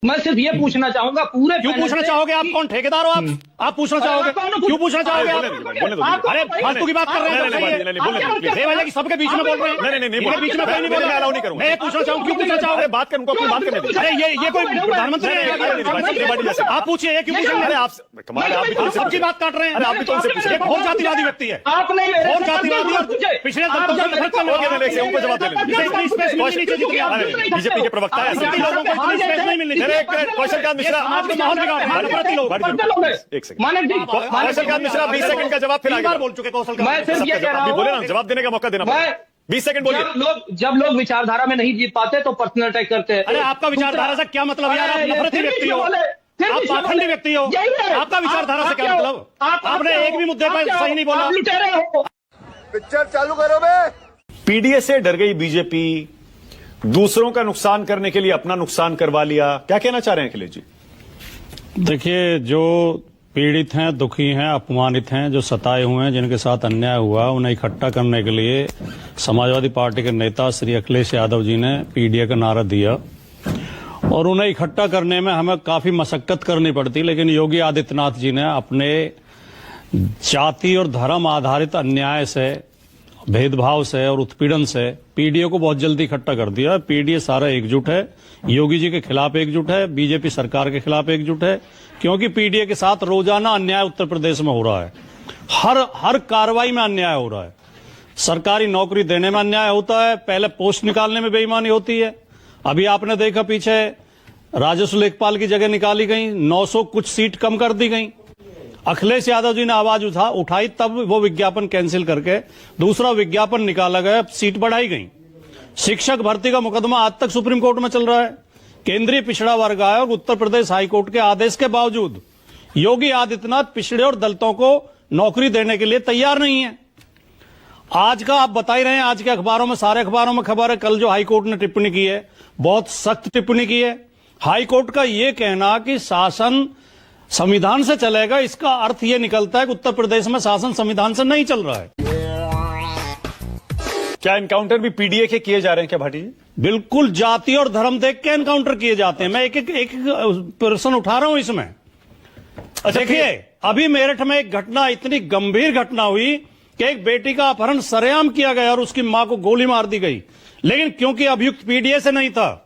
मैं सिर्फ ये पूछना चाहूंगा पूरे क्यों पूछना चाहोगे? आप कौन ठेकेदार हो? आप पूछना चाहोगे? क्यों पूछना चाहोगे आप? अरे फालतू की बात कर रहे हैं, बेवजह की सबके बीच में बोल रहे हैं। नहीं, बीच में कोई नहीं बोल रहा, नहीं करूंगा। मैं पूछना चाहूँ, क्यों पूछना चाहोगे? बात करूँ, अपनी बात करने दीजिए। अरे ये कोई प्रधानमंत्री है? आप पूछिए, क्यों पूछेंगे? आप सबकी बात काट रहे हैं। अरे आप भी तो उनसे पूछिए, बहुत जातिवादी व्यक्ति है, बहुत जातिवादी और पिछड़े दलितों से नफरत करने वाले। उनको जवाब दे बीजेपी के प्रवक्ता है, लोगों को स्पेस नहीं मिलनी। कौशलकांत मिश्रा, आपको माहौल बिगाड़। एक सेकंड, कौशलकांत मिश्रा 20 सेकंड का जवाब फिर आगे बोल चुके। कौशलकांत मैं सिर्फ ये कह रहा हूं, बोले ना, जवाब देने का मौका देना। 20 सेकंड बोलिए। जब लोग विचारधारा में नहीं जीत पाते तो पर्सनल अटैक करते हैं। अरे आपका विचारधारा से क्या मतलब यार? आप नफरती व्यक्ति हो, आप पाखंडी व्यक्ति हो। आपका विचारधारा से क्या मतलब? आपने एक भी मुद्दे पर सही नहीं बोला। पिक्चर चालू करो बे। पीडीए से डर गई बीजेपी, दूसरों का नुकसान करने के लिए अपना नुकसान करवा लिया। क्या कहना चाह रहे हैं अखिलेश जी? देखिए, जो पीड़ित हैं, दुखी हैं, अपमानित हैं, जो सताए हुए हैं, जिनके साथ अन्याय हुआ, उन्हें इकट्ठा करने के लिए समाजवादी पार्टी के नेता श्री अखिलेश यादव जी ने पीडीए का नारा दिया और उन्हें इकट्ठा करने में हमें काफी मशक्कत करनी पड़ती। लेकिन योगी आदित्यनाथ जी ने अपने जाति और धर्म आधारित अन्याय से, भेदभाव से और उत्पीड़न से पीडीए को बहुत जल्दी इकट्ठा कर दिया। पीडीए सारा एकजुट है, योगी जी के खिलाफ एकजुट है, बीजेपी सरकार के खिलाफ एकजुट है, क्योंकि पीडीए के साथ रोजाना अन्याय उत्तर प्रदेश में हो रहा है। हर कार्रवाई में अन्याय हो रहा है। सरकारी नौकरी देने में अन्याय होता है, पहले पोस्ट निकालने में बेईमानी होती है। अभी आपने देखा पीछे राजस्व लेखपाल की जगह निकाली गई, 900 कुछ सीट कम कर दी गई। अखिलेश यादव जी ने आवाज उठाई, तब वो विज्ञापन कैंसिल करके दूसरा विज्ञापन निकाला गया, सीट बढ़ाई गई। शिक्षक भर्ती का मुकदमा आज तक सुप्रीम कोर्ट में चल रहा है। केंद्रीय पिछड़ा वर्ग आयोग उत्तर प्रदेश हाईकोर्ट के आदेश के बावजूद योगी आदित्यनाथ पिछड़े और दलितों को नौकरी देने के लिए तैयार नहीं है। आज का आप बता ही रहे हैं, आज के अखबारों में, सारे अखबारों में खबर है, कल जो हाईकोर्ट ने टिप्पणी की है, बहुत सख्त टिप्पणी की है। हाईकोर्ट का यह कहना कि शासन संविधान से चलेगा, इसका अर्थ यह निकलता है कि उत्तर प्रदेश में शासन संविधान से नहीं चल रहा है। क्या एनकाउंटर भी पीडीए के किए जा रहे हैं क्या भाटी जी? बिल्कुल, जाति और धर्म देख के एनकाउंटर किए जाते हैं। मैं एक प्रश्न उठा रहा हूं इसमें। देखिए, अभी मेरठ में एक घटना, इतनी गंभीर घटना हुई कि एक बेटी का अपहरण सरेआम किया गया और उसकी मां को गोली मार दी गई। लेकिन क्योंकि अभियुक्त पीडीए से नहीं था,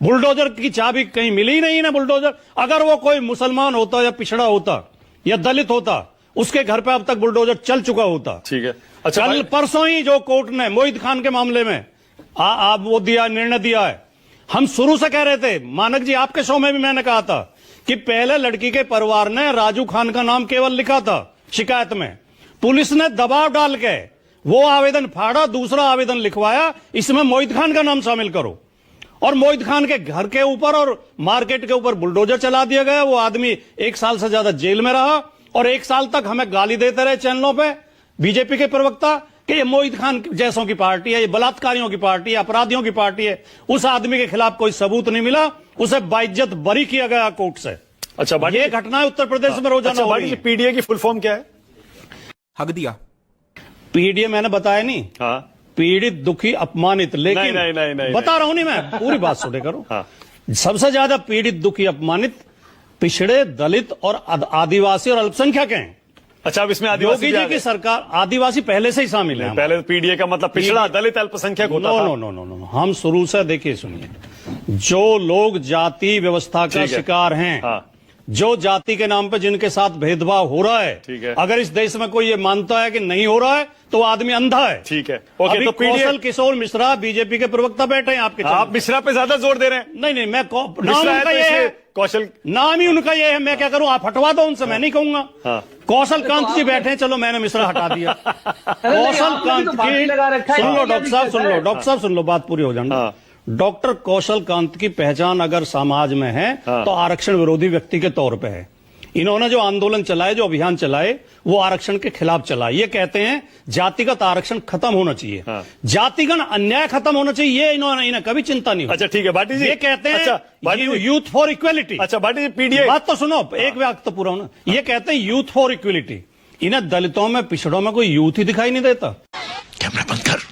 बुलडोजर की चाबी कहीं मिली ही नहीं ना। बुलडोजर, अगर वो कोई मुसलमान होता या पिछड़ा होता या दलित होता, उसके घर पे अब तक बुलडोजर चल चुका होता। ठीक है। अच्छा, कल परसों ही जो कोर्ट ने मोहित खान के मामले में आप वो दिया, निर्णय दिया है। हम शुरू से कह रहे थे, मानक जी आपके शो में भी मैंने कहा था कि पहले लड़की के परिवार ने राजू खान का नाम केवल लिखा था शिकायत में, पुलिस ने दबाव डाल के वो आवेदन फाड़ा, दूसरा आवेदन लिखवाया, इसमें मोहित खान का नाम शामिल करो। और मोहित खान के घर के ऊपर और मार्केट के ऊपर बुलडोजर चला दिया गया। वो आदमी 1 साल से ज्यादा जेल में रहा और 1 साल तक हमें गाली देते रहे चैनलों पे बीजेपी के प्रवक्ता कि ये मोहित खान जैसों की पार्टी है, ये बलात्कारियों की पार्टी है, अपराधियों की पार्टी है। उस आदमी के खिलाफ कोई सबूत नहीं मिला, उसे बाइज्जत बरी किया गया कोर्ट से। अच्छा, ये घटना उत्तर प्रदेश में रोजाना हो रही है। पीडीए की फुल फॉर्म क्या है? हक दिया। पीडीए मैंने बताया नहीं। हाँ, पीड़ित, दुखी, अपमानित। लेकिन नहीं, बता रहा हूं नहीं, मैं पूरी बात सुने करो। हाँ। सबसे ज्यादा पीड़ित, दुखी, अपमानित पिछड़े, दलित और आदिवासी और अल्पसंख्यक हैं। अच्छा, अब इसमें आदिवासी योगी जी की सरकार, आदिवासी पहले से ही शामिल है। पहले पीडीए का मतलब पिछड़ा, दलित, अल्पसंख्यक होता था। नो, हम शुरू से, देखिए सुनिए, जो लोग जाति व्यवस्था का शिकार हैं, हाँ। जो जाति के नाम पे जिनके साथ भेदभाव हो रहा है, ठीक है। अगर इस देश में कोई ये मानता है कि नहीं हो रहा है तो आदमी अंधा है। ठीक है, ओके। अभी तो कौशल किशोर मिश्रा बीजेपी के प्रवक्ता बैठे हैं आपके। आप मिश्रा पे ज्यादा जोर दे रहे हैं। नहीं, मैं नाम उनका ये है, कौशल नाम ही उनका ये है। मैं क्या करूं, आप हटवा दो उनसे, मैं नहीं कहूंगा। हाँ। कौशल कांत जी बैठे हैं, चलो मैंने मिश्रा हटा दिया। कौशल कांत की, सुन लो डॉक्टर साहब, सुन लो डॉक्टर साहब, सुन लो, बात पूरी हो जाए। हाँ। डॉक्टर कौशल कांत की पहचान अगर समाज में है तो आरक्षण विरोधी व्यक्ति के तौर पे है। इन्होंने जो आंदोलन चलाए, जो अभियान चलाए, वो आरक्षण के खिलाफ चलाए। ये कहते हैं जातिगत आरक्षण खत्म होना चाहिए, हाँ। जातिगत अन्याय खत्म होना चाहिए। ये इन्हें कभी चिंता नहीं। अच्छा, ठीक है भाटी जी, ये कहते हैं अच्छा, यूथ फॉर इक्वेलिटी। अच्छा भाटी जी, पीडीए बात तो सुनो, एक वाक्य तो पूरा होना। ये कहते हैं यूथ फॉर इक्वेलिटी। इन्हें दलितों में, पिछड़ों में कोई यूथ ही दिखाई नहीं देता। कैमरा बंद कर।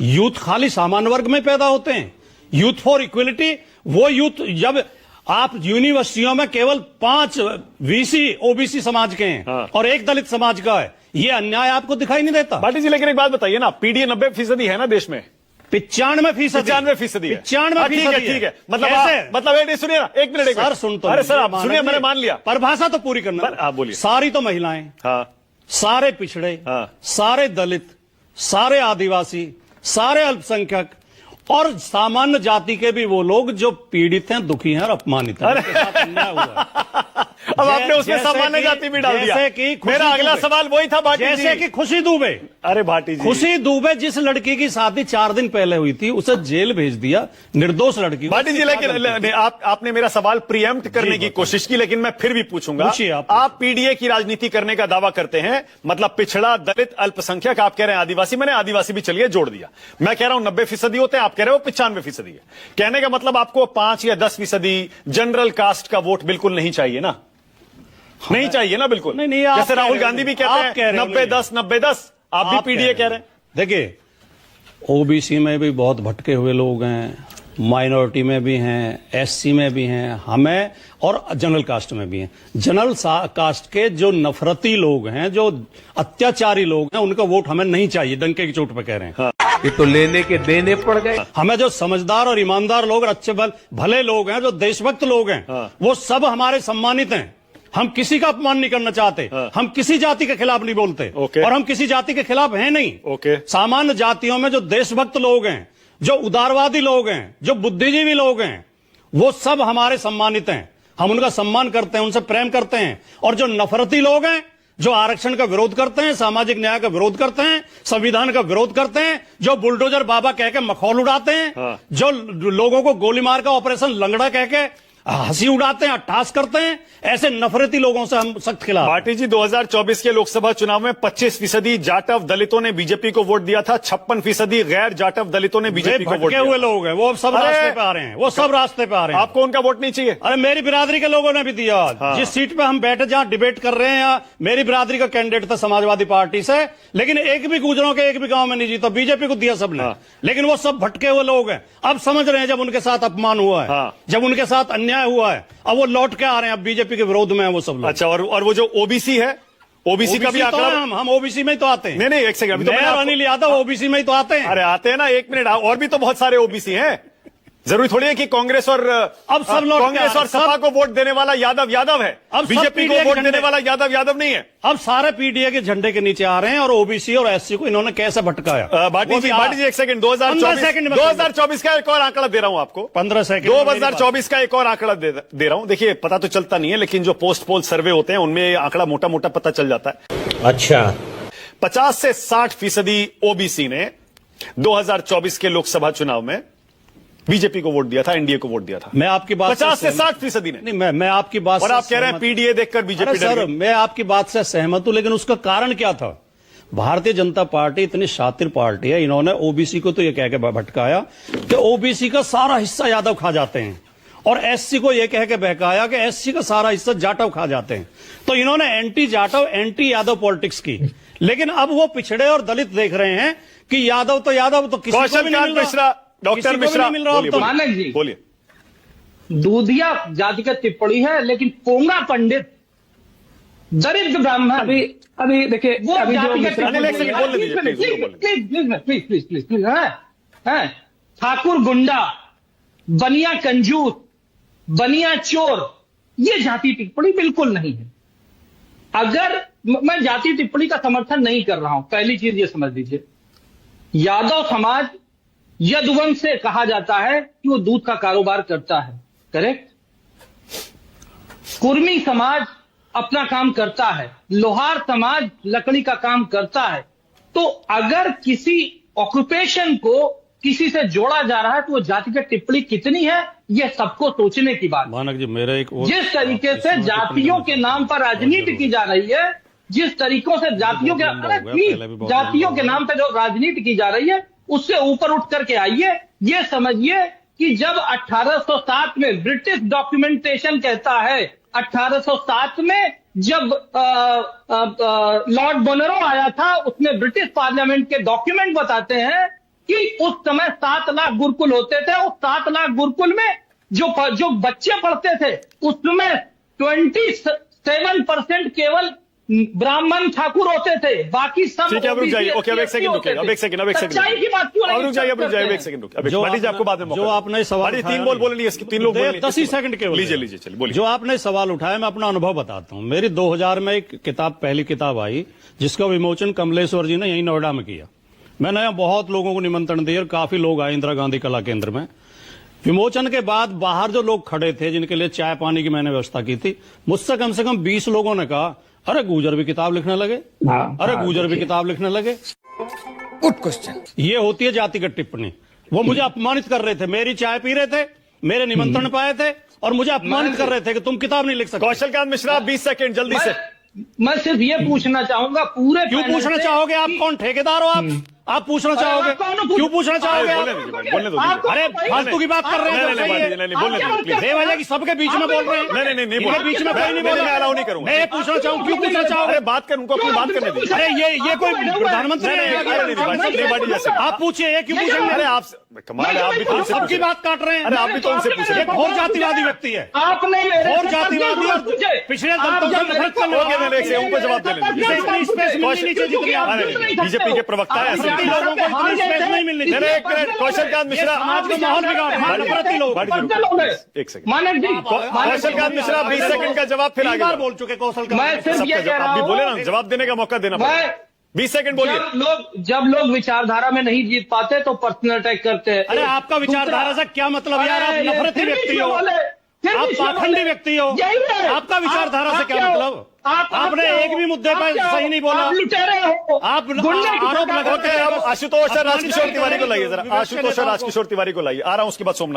यूथ खाली सामान्य वर्ग में पैदा होते हैं। यूथ फॉर इक्वेलिटी, वो यूथ, जब आप यूनिवर्सिटियों में केवल 5 वीसी ओबीसी समाज के हैं हाँ। और 1 दलित समाज का है। ये अन्याय आपको दिखाई नहीं देता? भाटी जी, लेकिन एक बात बताइए ना, पीडीए 90% है ना देश में? 95% 95% है। 95% ठीक है। मतलब कैसे? मतलब सुनिए ना, एक मिनट। सर सुन तो अरे सर, आप सुनिए, मैंने मान लिया। परिभाषा तो पूरी करना। आप बोलिए। सारी तो महिलाएं, हाँ, सारे पिछड़े, हाँ। सारे दलित, सारे आदिवासी, सारे अल्पसंख्यक और सामान्य जाति के भी वो लोग जो पीड़ित हैं, दुखी हैं और अपमानित हैं। उनके साथ अन्याय हुआ है। अब आपने उसमें जैसे सामान्य कि- जाति भी डाल दिया। जैसे कि खुशी मेरा अगला दुबे। सवाल वही था भाटी जी। जैसे कि खुशी दुबे। अरे भाटी जी, खुशी दुबे जिस लड़की की शादी 4 दिन पहले हुई थी, उसे जेल भेज दिया, निर्दोष लड़की। भाटी जी, लेकिन आपने मेरा सवाल प्रीएम्प्ट करने की कोशिश की, लेकिन मैं फिर भी पूछूंगा। पूछिए आप। आप पीडीए की राजनीति करने का दावा करते हैं, मतलब पिछड़ा, दलित, अल्पसंख्यक, आप कह रहे हैं आदिवासी, मैंने आदिवासी भी चलिए जोड़ दिया। मैं कह रहा हूं 90% होते हैं, आप कह रहे हो 95% है। कहने का मतलब आपको 5 या 10% जनरल कास्ट का वोट बिल्कुल नहीं चाहिए ना? नहीं चाहिए ना बिल्कुल? नहीं, आप जैसे कह राहुल रहे गांधी भी हो। कहते आप हैं कह रहे हो 90-10 90-10, आप भी पीडीए कह रहे हैं। देखिए, ओबीसी में भी बहुत भटके हुए लोग हैं, माइनॉरिटी में भी हैं, एससी में भी हैं, हमें और जनरल कास्ट में भी हैं। जनरल कास्ट के जो नफरती लोग हैं, जो अत्याचारी लोग हैं, उनका वोट हमें नहीं चाहिए, डंके की चोट पे कह रहे हैं। ये तो लेने के देने पड़ गए। हमें जो समझदार और ईमानदार लोग और अच्छे भले लोग हैं, जो देशभक्त लोग हैं, वो सब हमारे सम्मानित हैं। हम किसी का अपमान नहीं करना चाहते, हम किसी जाति के खिलाफ नहीं बोलते, और हम किसी जाति के खिलाफ हैं नहीं। सामान्य जातियों में जो देशभक्त लोग हैं, जो उदारवादी लोग हैं, जो बुद्धिजीवी लोग हैं, वो सब हमारे सम्मानित हैं। हम उनका सम्मान करते हैं, उनसे प्रेम करते हैं। और जो नफरती लोग हैं, जो आरक्षण का विरोध करते हैं, सामाजिक न्याय का विरोध करते हैं, संविधान का विरोध करते हैं, जो बुलडोजर बाबा कह के मखौल उड़ाते हैं, जो लोगों को गोली मार का ऑपरेशन लंगड़ा कह के हंसी उड़ाते हैं, अट्ठास करते हैं, ऐसे नफरती लोगों से हम सख्त खिलाफ। भाटी जी, 2024 के लोकसभा चुनाव में 25% जाटव दलितों ने बीजेपी को वोट दिया था, 56% गैर जाटव दलितों ने बीजेपी को वोट दिया। हुए लोग हैं, वो सब रास्ते पे आ रहे हैं, वो सब रास्ते पे आ रहे हैं। आपको उनका वोट नहीं चाहिए? अरे मेरी बिरादरी के लोगों ने भी दिया। जिस सीट पे हम बैठे, जहां डिबेट कर रहे हैं, मेरी बिरादरी का कैंडिडेट था समाजवादी पार्टी से, लेकिन एक भी गुजरों के एक भी गांव में नहीं जीता, बीजेपी को दिया सबने। लेकिन वो सब भटके हुए लोग हैं। अब समझ रहे हैं जब उनके साथ अपमान हुआ है, जब उनके साथ अन्याय हुआ है, अब वो लौट के आ रहे हैं, अब बीजेपी के विरोध में है वो सब लोग। अच्छा, और वो जो ओबीसी है, ओबीसी का भी तो आंकड़ा, हम ओबीसी में ही तो आते हैं। नहीं, एक सेकंड, अनिल यादव ओबीसी में ही तो आते हैं। अरे आते हैं ना, एक मिनट, और भी तो बहुत सारे ओबीसी हैं। जरूरी थोड़ी है कि कांग्रेस और अब सब लोग कांग्रेस और सपा को वोट देने वाला यादव है, अब बीजेपी को वोट देने वाला यादव नहीं है। अब सारे पीडीए के झंडे के नीचे आ रहे हैं, और ओबीसी और एससी को इन्होंने कैसे भटकाया। भाटी जी एक सेकंड, 2024 का एक और आंकड़ा दे रहा हूं आपको। 15 सेकंड। 2024 का एक और आंकड़ा दे रहा हूं। देखिए, पता तो चलता नहीं है, लेकिन जो पोस्ट पोल सर्वे होते हैं उनमें आंकड़ा मोटा मोटा पता चल जाता है। अच्छा, 50 से 60% ओबीसी ने 2024 के लोकसभा चुनाव में बीजेपी को वोट दिया था, एनडीए को वोट दिया था। मैं आपकी बात 50 से 60% ने। नहीं, मैं आपकी बात और आप कह रहे हैं पीडीए देखकर बीजेपी। सर, मैं आपकी बात से सहमत हूं, लेकिन उसका कारण क्या था? भारतीय जनता पार्टी इतनी शातिर पार्टी है, इन्होंने ओबीसी को तो ये कह के भटकाया कि ओबीसी का सारा हिस्सा यादव खा जाते हैं, और एससी को यह कह के बहकाया कि एससी का सारा हिस्सा जाटव खा जाते हैं। तो इन्होंने anti Jatav, anti Yadav politics की। लेकिन अब वो पिछड़े और दलित देख रहे हैं कि यादव तो किसी को भी नहीं मिल रहा। डॉक्टर मिश्रा, मानक जी बोलिए। दूधिया जाति का टिप्पणी है, लेकिन पोंगा पंडित, दरिद्र ब्राह्मण, अभी देखिए, वो अभी जो जाति का मिश्रा प्लीज, ठाकुर गुंडा, बनिया कंजूस, बनिया चोर, ये जाति टिप्पणी बिल्कुल नहीं है। अगर मैं जाति टिप्पणी का समर्थन नहीं कर रहा हूं, पहली चीज ये समझ लीजिए। यादव समाज यदुवंश से कहा जाता है कि वो दूध का कारोबार करता है, करेक्ट। कुर्मी समाज अपना काम करता है, लोहार समाज लकड़ी का काम करता है। तो अगर किसी ऑक्यूपेशन को किसी से जोड़ा जा रहा है, तो वो जाति की टिप्पणी कितनी है, ये सबको सोचने की बात। मानक जी, मेरा एक जिस तरीके से जातियों के नाम पर राजनीति की जा रही है, जिस तरीकों से जातियों के नाम पर जो राजनीति की जा रही है, उससे ऊपर उठ करके आइए। ये समझिए कि जब 1807 में ब्रिटिश डॉक्यूमेंटेशन कहता है, 1807 में जब लॉर्ड बोनरो आया था, उसने ब्रिटिश पार्लियामेंट के डॉक्यूमेंट बताते हैं कि उस समय 7 लाख गुरुकुल होते थे। उस 7 लाख गुरुकुल में जो बच्चे पढ़ते थे उसमें 27% केवल ब्राह्मण ठाकुर होते थे, बाकी सब ठीक है, अब रुक जाइए। ओके, अब एक सेकंड रुकिए, अब एक सेकंड सच्चाई की बात क्यों अब नहीं रुक जाइए, अब रुक जाइए, करते एक सेकंड रुकिए। जो आपको बाद में जो आपने सवाल तीन बोल बोले नहीं, इसके तीन लोग बोले 10 ही सेकंड के लीजिए लीजिए, चलिए बोलिए। जो आपने सवाल उठाया मैं अपना अनुभव बताता हूं। मेरी 2000 में एक किताब, पहली किताब आई जिसका विमोचन कमलेश्वर जी ने यहीं नोएडा में किया। मैंने यहाँ बहुत लोगों को निमंत्रण दिया और काफी लोग आए इंदिरा गांधी कला केंद्र में। विमोचन के बाद बाहर जो लोग खड़े थे जिनके लिए चाय पानी की मैंने व्यवस्था की थी, मुझसे कम से कम 20 लोगों ने कहा अरे गुजर भी किताब लिखने लगे, अरे गुजर भी किताब लिखने लगे। Good question. ये होती है जातिगत टिप्पणी। वो मुझे अपमानित कर रहे थे, मेरी चाय पी रहे थे, मेरे निमंत्रण पाए थे और मुझे अपमानित कर रहे थे कि तुम किताब नहीं लिख सकते। कौशलकांत मिश्रा 20 सेकंड जल्दी से। मैं सिर्फ ये पूछना चाहूंगा पूरे क्यों पूछना चाहोगे? आप कौन ठेकेदार हो? आप पूछना चाहोगे? क्यों पूछना चाहोगे? बोलने दो। अरे फालतू की बात कर रहे हैं। बोलने दो प्लीज। बेवजह की सबके बीच में बोल रहे हैं। नहीं इनके बीच में कोई नहीं बोल रहा। अलाउ नहीं करूंगा। मैं पूछना चाहूँ, क्यों पूछना चाहोगे? अरे बात कर, उनको अपनी बात करने दीजिए। अरे ये कोई प्रधानमंत्री है? आप पूछिए, ये क्यों पूछेंगे? अरे आप कमाल है, आप भी तो उनसे सबकी बात काट रहे हैं। अरे आप भी तो उनसे पूछे। एक और जातिवादी व्यक्ति है, आपने और जातिवादी और पिछड़े दलितों से नफरत करने वाला। उनको जवाब दे इसे इतनी स्पेस मिलनी नहीं चाहिए जितनी आप दे रहे हैं। बीजेपी के प्रवक्ता है, ऐसे प्रति लोगों को इतनी स्पेस नहीं मिलनी चाहिए। एक मिनट, कौशलकांत मिश्रा समाज का माहौल बिगाड़ रहे हैं। प्रति लोग एक सेकंड। मानक जी, कौशलकांत मिश्रा 20 सेकंड का जवाब फिर आगे बार बोल चुके कौशल मैं सिर्फ ये कह रहा आप भी हूं, बोले ना, जवाब देने का मौका देना पड़ेगा। 20 सेकंड बोलिए। जब लोग विचारधारा में नहीं जीत पाते तो पर्सनल अटैक करते हैं। अरे आपका विचारधारा से क्या मतलब यार? आप नफरती व्यक्ति हो, आप पाखंडी व्यक्ति हो। आपका विचारधारा से क्या मतलब? आपने एक भी मुद्दे पर सही नहीं बोला। आप आरोप लगाते हैं। अब आशुतोष और राजकिशोर तिवारी को लाइए जरा, आशुतोष और राजकिशोर तिवारी को लाइए। आ रहा हूं, उसके बाद सोमनाथ।